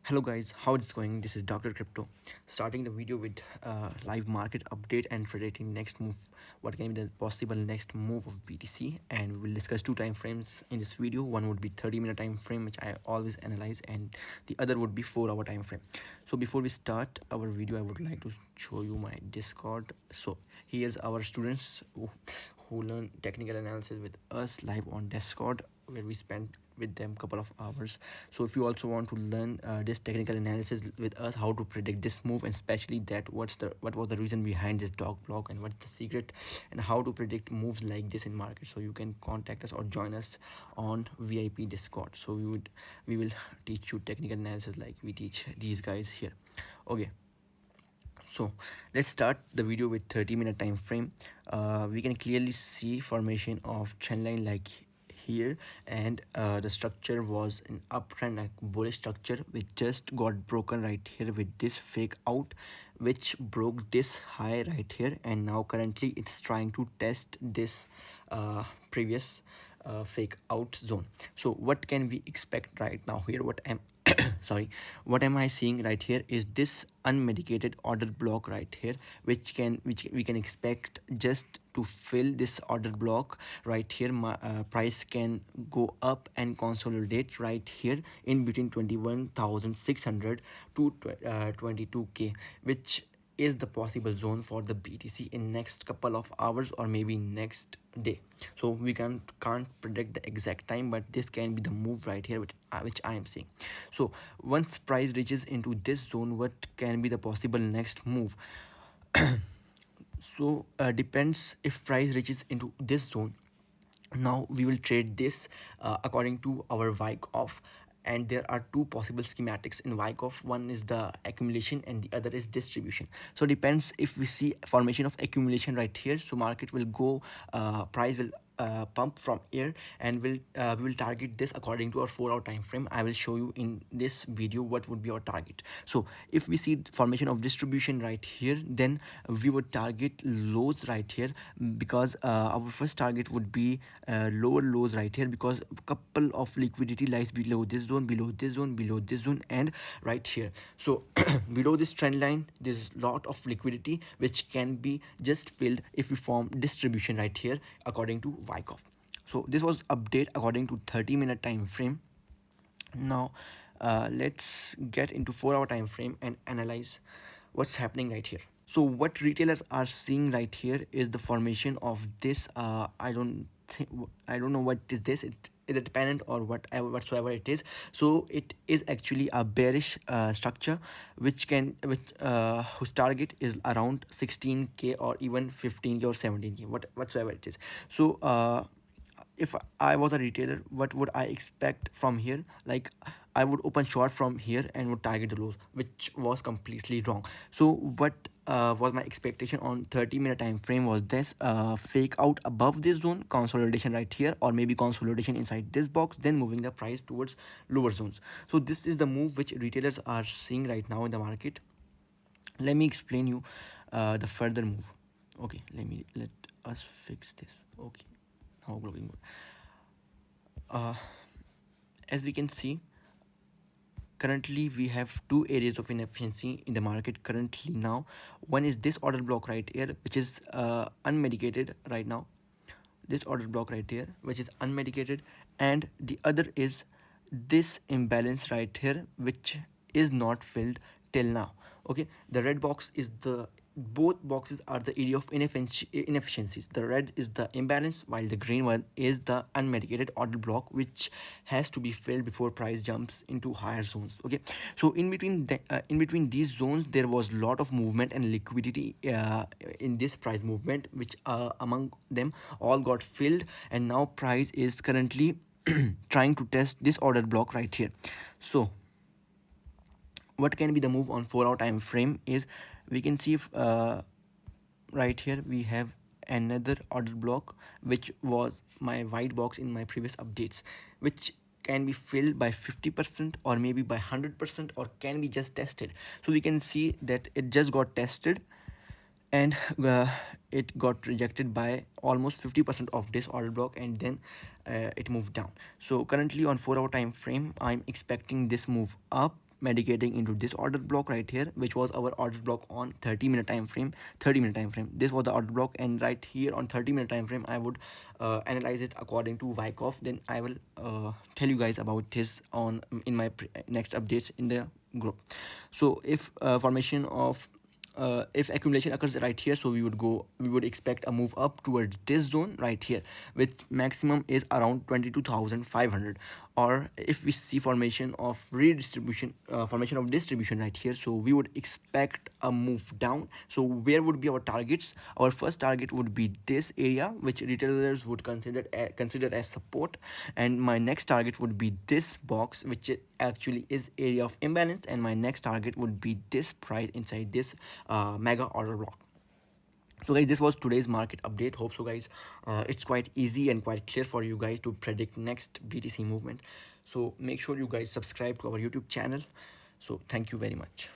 Hello guys, how it's going? This is Dr. Crypto, starting the video with live market update and predicting next move. What can be the possible next move of BTC? And we will discuss two time frames in this video. One would be 30-minute time frame, which I always analyze, and the other would be 4-hour time frame. So before we start our video, I would like to show you my Discord. So here's our students who learn technical analysis with us live on Discord, where we spend with them couple of hours. So if you also want to learn this technical analysis with us, how to predict this move, and especially that what was the reason behind this dog block and what's the secret, and how to predict moves like this in market, so you can contact us or join us on VIP Discord. So we will teach you technical analysis like we teach these guys here. Okay, so let's start the video with 30-minute time frame. We can clearly see formation of trend line like here, and the structure was an uptrend, like bullish structure, which just got broken right here with this fake out, which broke this high right here, and now currently it's trying to test this previous fake out zone. So what can we expect right now here? What am sorry, what am I seeing right here is this unmedicated order block right here, which we can expect just to fill this order block right here. Price can go up and consolidate right here in between 21,600 to 22k, which is the possible zone for the BTC in next couple of hours or maybe next day. So we can't predict the exact time, but this can be the move right here, which I am seeing. So once price reaches into this zone, what can be the possible next move? So depends if price reaches into this zone. Now we will trade this according to our Wyckoff, and there are two possible schematics in Wyckoff. One is the accumulation and the other is distribution. So depends, if we see formation of accumulation right here, so market will go, price will pump from here, and we will target this according to our 4-hour time frame. I will show you in this video what would be our target. So if we see formation of distribution right here, then we would target lows right here, because our first target would be lower lows right here, because a couple of liquidity lies below this zone, below this zone, below this zone, and right here. So below this trend line there's lot of liquidity which can be just filled if we form distribution right here according to Wyckoff. So this was update according to 30-minute time frame. Now let's get into 4-hour time frame and analyze what's happening right here. So what retailers are seeing right here is the formation of this, I don't know what is this. It is it dependent or whatsoever it is. So it is actually a bearish structure, which whose target is around 16k or even 15k or 17k, whatsoever it is. So if I was a retailer, what would I expect from here? Like, I would open short from here and would target the lows, which was completely wrong. So what was my expectation on 30-minute time frame was this fake out above this zone, consolidation right here, or maybe consolidation inside this box, then moving the price towards lower zones. So this is the move which retailers are seeing right now in the market. Let me explain you the further move. Okay, let us fix this. Okay, now looking good. As we can see, currently we have two areas of inefficiency in the market currently now. One is this order block right here, which is unmedicated right now, this order block right here, which is unmedicated, and the other is this imbalance right here, which is not filled till now. Okay, the red box is the, both boxes are the area of inefficiencies. The red is the imbalance, while the green one is the unmedicated order block, which has to be filled before price jumps into higher zones. Okay, so in between these zones there was a lot of movement and liquidity in this price movement, which among them all got filled, and now price is currently trying to test this order block right here. So what can be the move on 4-hour time frame is, we can see if right here we have another order block, which was my white box in my previous updates, which can be filled by 50% or maybe by 100%, or can be just tested. So we can see that it just got tested, and it got rejected by almost 50% of this order block, and then it moved down. So currently on 4-hour time frame, I'm expecting this move up medicating into this order block right here, which was our order block on 30-minute time frame. 30-minute time frame, this was the order block, and right here on 30-minute time frame I would analyze it according to Wyckoff. Then I will tell you guys about this on in my next updates in the group. So if formation of if accumulation occurs right here, so we would expect a move up towards this zone right here, with maximum is around 22,500. Or if we see formation of redistribution, formation of distribution right here, so we would expect a move down. So where would be our targets? Our first target would be this area, which retailers would consider as support, and my next target would be this box, which actually is area of imbalance, and my next target would be this price inside this mega order block. So guys, this was today's market update. Hope so guys, it's quite easy and quite clear for you guys to predict next BTC movement. So make sure you guys subscribe to our YouTube channel. So thank you very much.